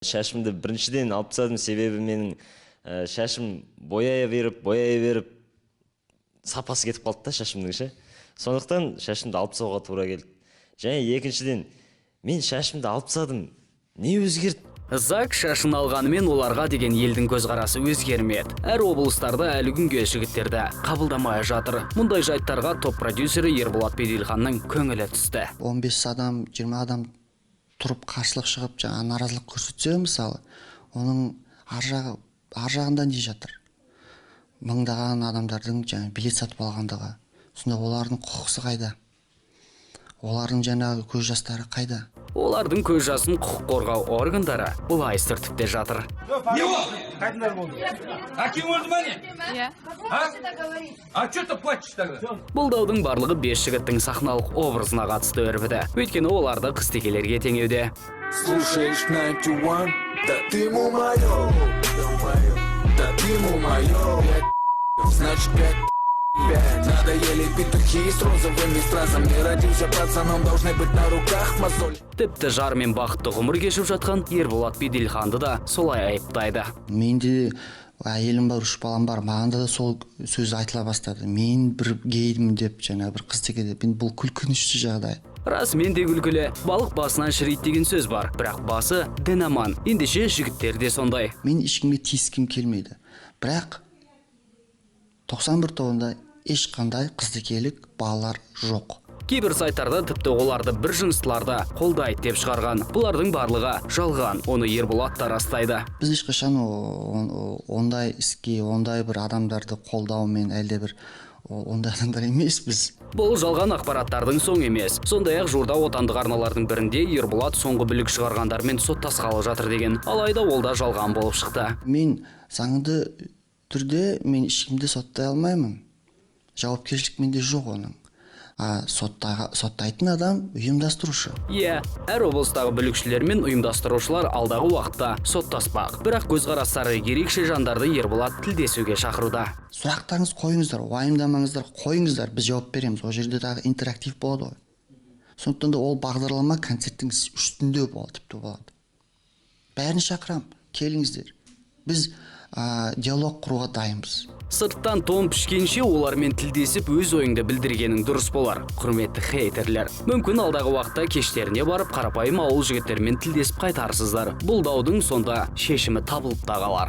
Шашымды біріншіден алып тастадым, себебі менің шашым бояя беріп сапасы кетіп қалды да шашымның ше. Сондықтан шашымды алып тастауға тура келді. Және екіншіден мен шашымды алып тастадым. Не өзгерді? Зак шашын алғанымен оларға деген елдің көзқарасы өзгермеді. Әр облыстарда әлі күнге жігіттерді қабылдамай жатыр. Мұндай жайттарға топ продюсері Ерболат Беделханның көңілі түсті. 15 адам, 20 адам тұрып қарсылық шығып, жаңа наразылық көрсетсе, мысалы, оның ар жағында не жатыр? Мыңдаған адамдардың жаңа билет сатып алғандығы. Сонда олардың құқысы қайда? Олардың жаңағы көз жастары қайда? Олардың көз жасын құқық қорғау органдары бұлай сүртіп жатыр. Не болды? Қайдыңдар болды? Аким өлді ма не? Иә. А что ты плачешь тогда? Бұл даудың барлығы 5 жігіттің сахналық образына қатысты өрбіді. Өйткені оларды қыз-текелерге теңеуде. Слушаешь 91, да ты ему моё, да ты ему моё, значит 5. Надоели петухи с розовыми стразами. Родился пацаном, должны быть на руках мозоль. Тіпті жармен бақытты ғұмыр кешіп жатқан Ерболат Беделханды да солай айыптайды. Менде әйелім бар, 3 балам бар. Мағанда да сол сөз айтыла бастады. Мен бір геймін деп, жаңа бір қыз теке деп. Бұл күлкінішті жағдай. Рас, мен де күлкілі. Балық басынан шірейді деген сөз бар. Бірақ басы дін аман. Ендеше жігіттер де сондай. Мен ешкімге тиіскім келмейді. Бірақ 91 тобында ешқандай қыз-текелік балалар жоқ. Кейбір сайттарда тіпті оларды бір жыныстыларды қолдайды деп шығарған. Бұлардың барлығы жалған. Оны Ерболат та растайды. Біз ешқашан ондай іске, ондай бір адамдарды қолдаумен әлде бір ондай адамдар емеспіз. Бұл жалған ақпараттардың соң емес. Сондай-ақ жуырда отандық арналардың бірінде Ерболат соңғы бүлік шығарғандармен соттасқалы жатыр деген. Алайда ол да жалған болып шықты. Мен заңды түрде мен ешкімді соттай алмаймын. Жауапкершілік менде жоқ оның. Соттайтын адам ұйымдастырушы. Иә, әр облыстағы бүлікшілер мен ұйымдастырушылар алдағы уақытта соттаспақ. Бірақ көзқарастары ерекше жандарды Ерболат тілдесуге шақыруда. Сұрақтарыңыз қойыңыздар, уайымдамаңыздар, қойыңыздар, біз жауап береміз. Ол жерде дағы интерактив болады ғой. Сондықтан да ол бағдарлама концерттің үстінде болады. Бәрін шақырам, келіңіздер. Біз диалог құруға дайынбыз. Сырттан тон пішкенше олармен тілдесіп өз ойыңды білдіргенің дұрыс болар. Құрметті хейтерлер. Мүмкін алдағы уақытта кештеріне барып қарапайым ауыл жігіттермен тілдесіп қайтарсыздар. Бұл даудың сонда шешімі табылып та қалар.